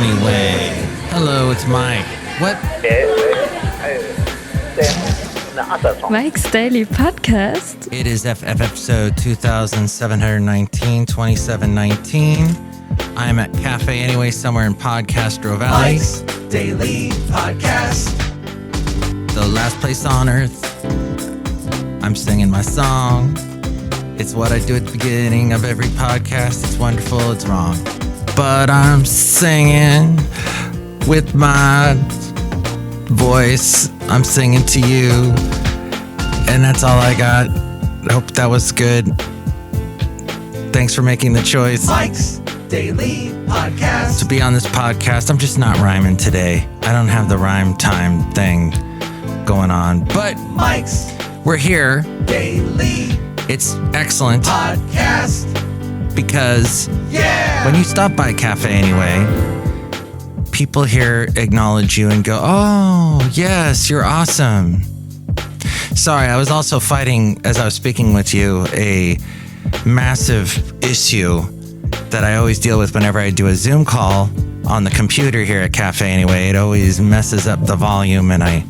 Anyway. Hello, it's Mike. What? Mike's Daily Podcast. It is episode 2719. I'm at Café Anyway, somewhere in Podcastro Valley. Mike's Daily Podcast. The last place on earth. I'm singing my song. It's what I do at the beginning of every podcast. It's wonderful, it's wrong. But I'm singing with my voice. I'm singing to you. And that's all I got. I hope that was good. Thanks for making the choice. Mike's Daily Podcast. To be on this podcast. I'm just not rhyming today. I don't have the rhyme time thing going on. But Mike's we're here. Daily It's excellent. Podcast. Because Yeah. when you stop by Café Anyway, people here acknowledge you and go, oh, yes, you're awesome. Sorry, I was also fighting, as I was speaking with you, a massive issue that I always deal with whenever I do a Zoom call on the computer here at Café Anyway. It always messes up the volume, and I'm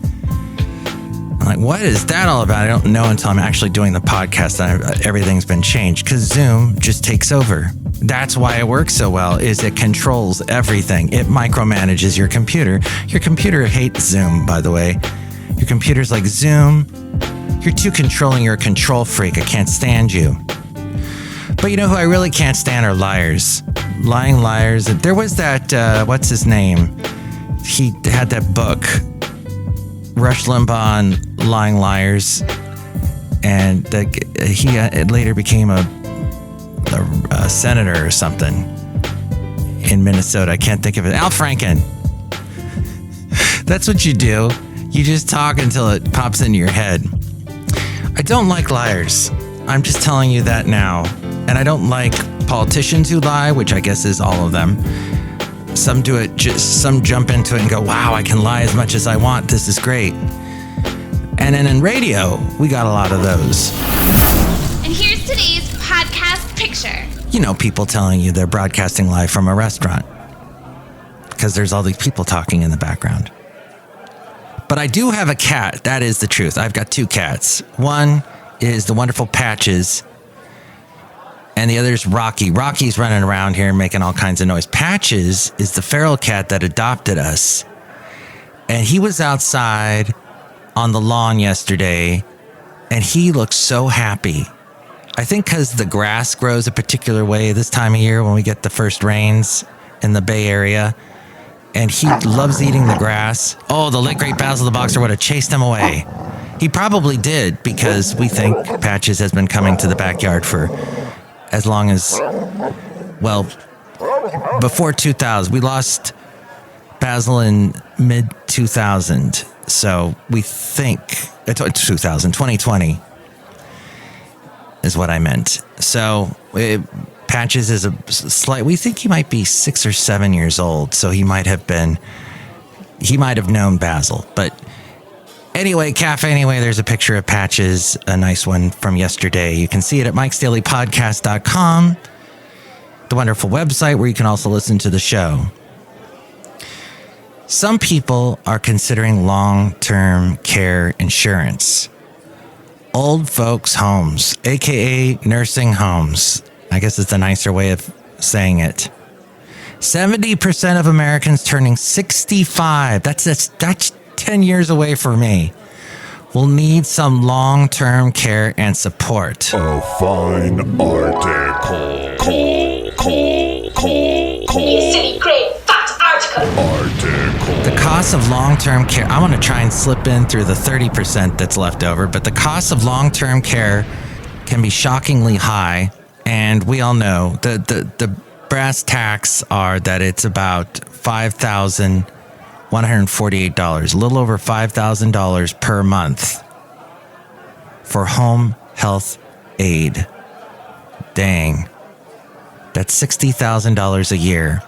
like, what is that all about? I don't know until I'm actually doing the podcast. Everything's been changed because Zoom just takes over. That's why it works so well, is it controls everything. It micromanages your computer. Your computer hates Zoom, by the way. Your computer's like, Zoom, you're too controlling. You're a control freak. I can't stand you. But you know who I really can't stand are liars. Lying liars. There was that, what's his name? He had that book, Rush Limbaugh and Lying Liars, and he later became a senator or something in Minnesota. I can't think of it. Al Franken. That's what you do. You just talk until it pops into your head. I don't like liars. I'm just telling you that now. And I don't like politicians who lie, which I guess is all of them. Some do it, some jump into it and go, wow, I can lie as much as I want. This is great. And then in radio, we got a lot of those. And here's today's podcast picture. You know, people telling you they're broadcasting live from a restaurant because there's all these people talking in the background. But I do have a cat. That is the truth. I've got two cats. One is the wonderful Patches, and the other is Rocky. Rocky's running around here making all kinds of noise. Patches is the feral cat that adopted us. And he was outside on the lawn yesterday, and he looked so happy. I think because the grass grows a particular way this time of year when we get the first rains in the Bay Area. And he loves eating the grass. Oh, the late great Basil the Boxer would have chased him away. He probably did, because we think Patches has been coming to the backyard for as long as, well, before 2000. We lost Basil in mid-2000. So we think, 2020 is what I meant. So Patches is we think he might be 6 or 7 years old. So he might have known Basil. But anyway, Café Anyway, there's a picture of Patches, a nice one from yesterday. You can see it at mikesdailypodcast.com, the wonderful website where you can also listen to the show. Some people are considering long-term care insurance. Old folks' homes, aka nursing homes. I guess it's a nicer way of saying it. 70% of Americans turning 65, that's 10 years away for me, will need some long-term care and support. A fine article. You silly, great, fat article. The cost of long-term care, I want to try and slip in through the 30% that's left over, but the cost of long-term care can be shockingly high, and we all know the brass tacks are that it's about $5,148, a little over $5,000 per month for home health aid. Dang. That's $60,000 a year.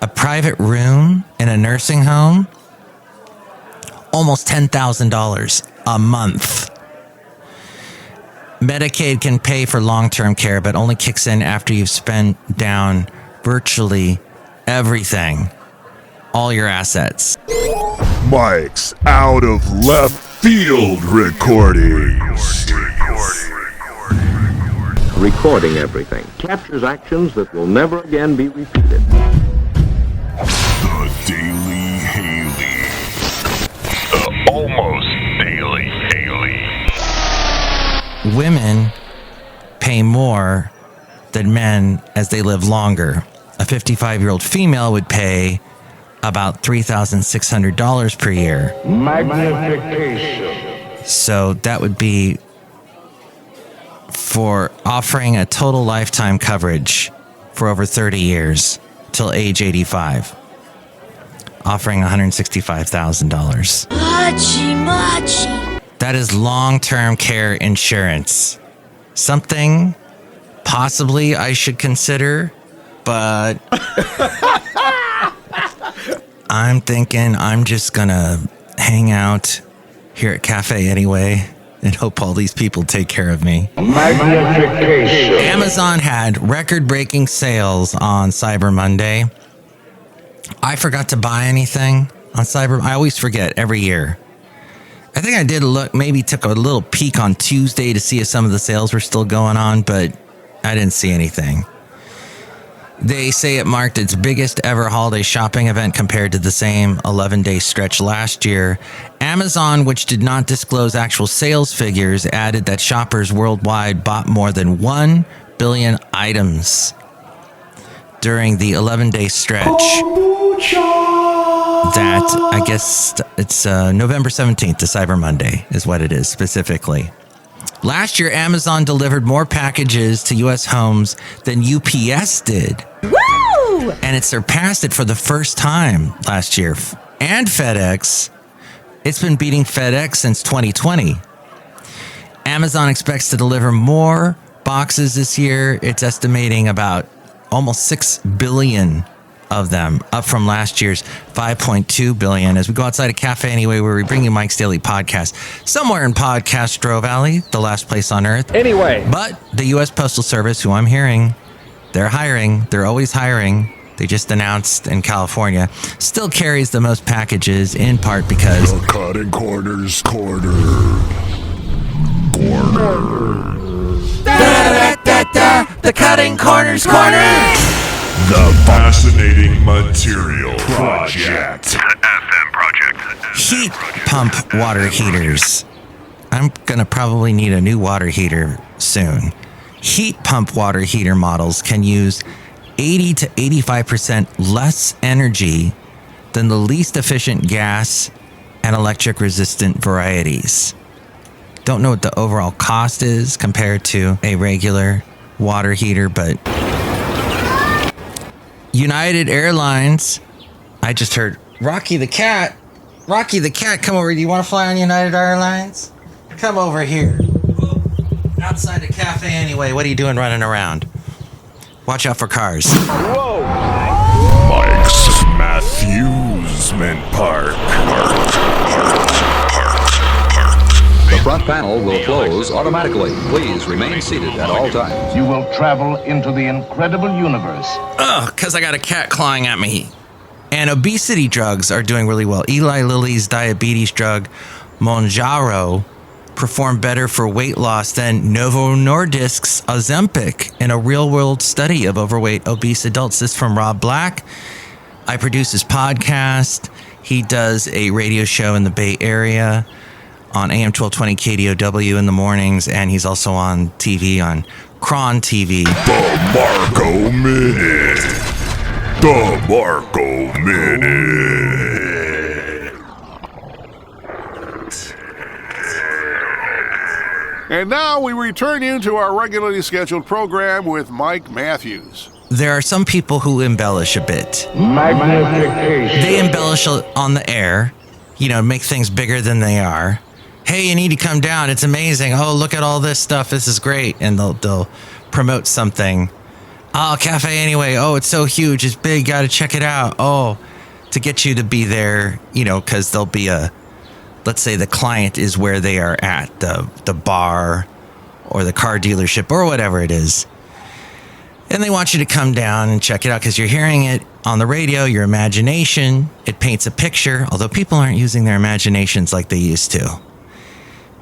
A private room in a nursing home, almost $10,000 a month. Medicaid can pay for long-term care, but only kicks in after you've spent down virtually everything, all your assets. Mike's out of left field recordings. Recording everything captures actions that will never again be repeated. The Daily Haley. Almost Daily Haley. Women pay more than men as they live longer. A 55-year-old female would pay about $3,600 per year. Magnification. So that would be for offering a total lifetime coverage for over 30 years till age 85, offering $165,000. That is long-term care insurance. Something possibly I should consider, but I'm thinking I'm just gonna hang out here at Café Anyway and hope all these people take care of me. Amazon had record-breaking sales on Cyber Monday. I forgot to buy anything on Cyber. I always forget every year. I think I did look, maybe took a little peek on Tuesday to see if some of the sales were still going on, but I didn't see anything. They say it marked its biggest ever holiday shopping event compared to the same 11-day stretch last year. Amazon, which did not disclose actual sales figures, added that shoppers worldwide bought more than 1 billion items during the 11-day stretch. That, I guess, it's November 17th to Cyber Monday is what it is specifically. Last year, Amazon delivered more packages to U.S. homes than UPS did. Woo! And it surpassed it for the first time last year. And FedEx. It's been beating FedEx since 2020. Amazon expects to deliver more boxes this year. It's estimating about almost 6 billion of them, up from last year's 5.2 billion. As we go outside of Café Anyway, where we bring you Mike's Daily Podcast, somewhere in Podcastro Valley, the last place on earth. Anyway. But the U.S. Postal Service, who I'm hearing, they're hiring. They're always hiring. They just announced in California, still carries the most packages, in part because The Cutting Corners Corner. The Cutting Corners Corner. The Fascinating Material Project. FM Project. Heat pump water heaters. I'm going to probably need a new water heater soon. Heat pump water heater models can use 80 to 85% less energy than the least efficient gas and electric resistant varieties. Don't know what the overall cost is compared to a regular water heater, but United Airlines, I just heard Rocky the cat, come over. Do you want to fly on United Airlines? Come over here. Outside the Cafe Anyway. What are you doing running around? Watch out for cars. Whoa! Mike's Matthewsman Park. The front panel will close automatically. Please remain seated at all times. You will travel into the incredible universe. Oh, because I got a cat clawing at me. And obesity drugs are doing really well. Eli Lilly's diabetes drug, Mounjaro, performed better for weight loss than Novo Nordisk's Ozempic in a real-world study of overweight, obese adults. This from Rob Black. I produce his podcast. He does a radio show in the Bay Area on AM 1220 KDOW in the mornings, and he's also on TV on Cron TV. The Marco Minute. The Marco Minute. And now we return you to our regularly scheduled program with Mike Matthews. There are some people who embellish a bit. Magnification. They embellish on the air, make things bigger than they are. Hey, you need to come down. It's amazing. Oh, look at all this stuff. This is great. And they'll promote something. Oh, Cafe Anyway. Oh, it's so huge. It's big. Got to check it out. Oh, to get you to be there, because there'll be let's say the client is where they are at, the bar or the car dealership or whatever it is. And they want you to come down and check it out because you're hearing it on the radio, your imagination. It paints a picture, although people aren't using their imaginations like they used to.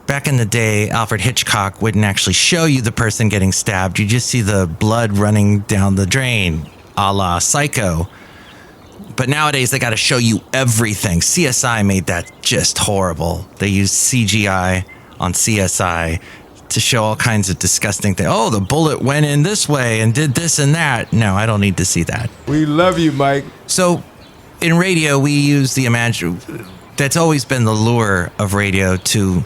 Back in the day, Alfred Hitchcock wouldn't actually show you the person getting stabbed. You just see the blood running down the drain, a la Psycho. But nowadays, they got to show you everything. CSI made that just horrible. They used CGI on CSI to show all kinds of disgusting things. Oh, the bullet went in this way and did this and that. No, I don't need to see that. We love you, Mike. So in radio, we use the that's always been the lure of radio, to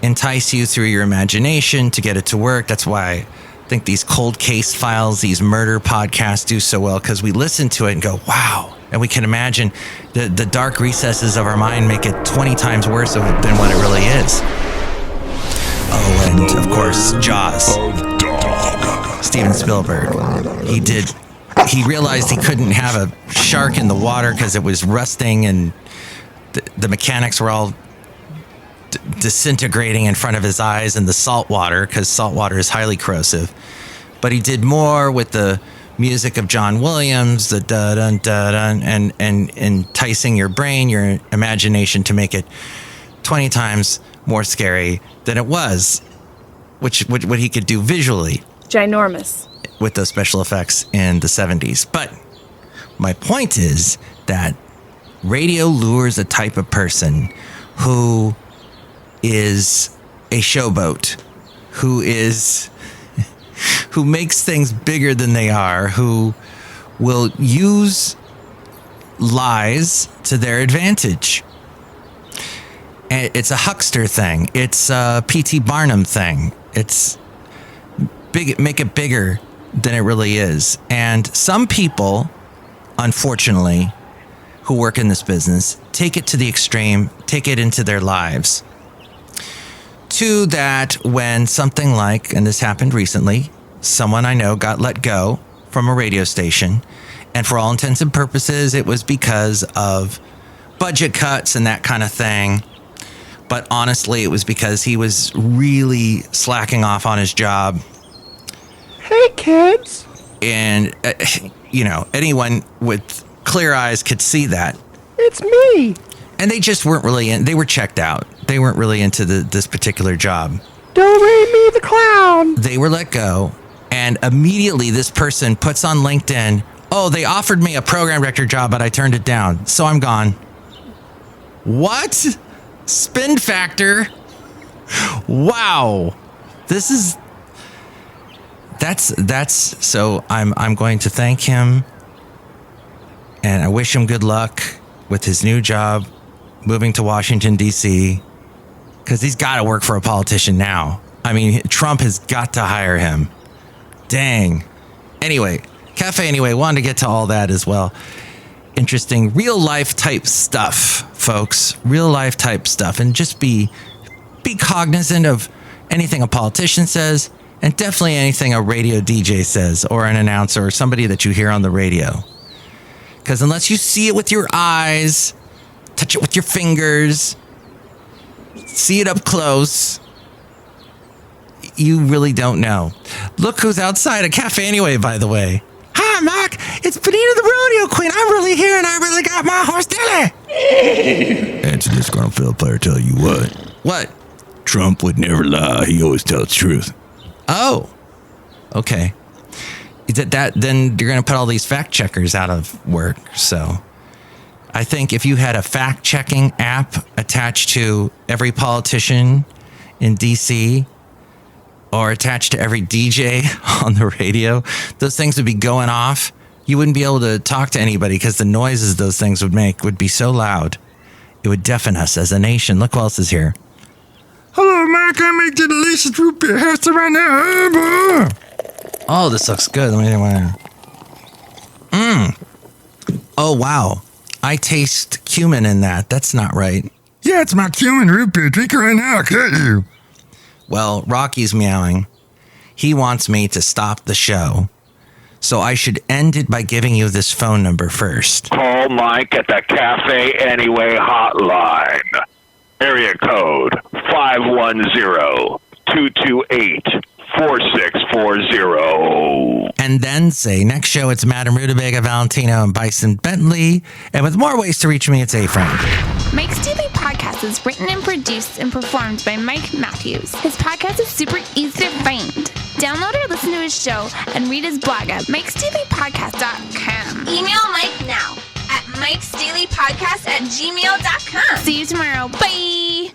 entice you through your imagination, to get it to work. That's why I think these cold case files, these murder podcasts do so well, because we listen to it and go, wow. And we can imagine the dark recesses of our mind make it 20 times worse than what it really is. Oh, and of course, Jaws. Steven Spielberg. He realized he couldn't have a shark in the water because it was rusting and the mechanics were all disintegrating in front of his eyes in the salt water, because salt water is highly corrosive. But he did more with the music of John Williams, the da-dun, da-dun, and enticing your brain, your imagination, to make it 20 times more scary than it was, which what he could do visually. Ginormous. With those special effects in the 70s. But my point is that radio lures a type of person who is a showboat, who makes things bigger than they are, who will use lies to their advantage. And it's a huckster thing. It's a P.T. Barnum thing. It's big, make it bigger than it really is. And some people, unfortunately, who work in this business, take it to the extreme, take it into their lives. To that, when something like, and this happened recently, someone I know got let go from a radio station, and for all intents and purposes, it was because of budget cuts and that kind of thing. But honestly, it was because he was really slacking off on his job. Hey, kids. And, anyone with clear eyes could see that. It's me. And they just weren't really they were checked out. They weren't really into this particular job. Don't read me the clown. They were let go. And immediately this person puts on LinkedIn, oh, they offered me a program director job, but I turned it down. So I'm gone. What? Spin factor. Wow. That's so I'm going to thank him, and I wish him good luck with his new job, moving to Washington, D.C., because he's got to work for a politician now. I mean, Trump has got to hire him. Dang. Anyway, Café Anyway, wanted to get to all that as well. Interesting real life type stuff, folks. Real life type stuff. And just be cognizant of anything a politician says, and definitely anything a radio DJ says, or an announcer, or somebody that you hear on the radio. Because unless you see it with your eyes, touch it with your fingers, see it up close, you really don't know. Look who's outside a Café Anyway, by the way. Hi, Mark. It's Benita the Rodeo Queen. I'm really here, and I really got my horse Dilly. Answer Disgruntled Fiddle Player, tell you what. What? Trump would never lie. He always tells the truth. Oh. Okay. Then you're going to put all these fact checkers out of work. So I think if you had a fact checking app attached to every politician in DC, or attached to every DJ on the radio, those things would be going off. You wouldn't be able to talk to anybody because the noises those things would make would be so loud. It would deafen us as a nation. Look who else is here. Hello, Mike. I'm making the delicious root beer house right now. Oh, this looks good. Oh, wow. I taste cumin in that. That's not right. Yeah, it's my cumin root beer. Drink it right now. I'll cut you. Well, Rocky's meowing. He wants me to stop the show. So I should end it by giving you this phone number first. Call Mike at the Café Anyway hotline. Area code 510-228-4646. 4640. And then say, next show, it's Madame Rootabega, Valentino, and Bison Bentley. And with more ways to reach me, it's A-Friend. Mike's Daily Podcast is written and produced and performed by Mike Matthews. His podcast is super easy to find. Download or listen to his show and read his blog at mikesdailypodcast.com. Email Mike now at mikesdailypodcast@gmail.com. See you tomorrow. Bye!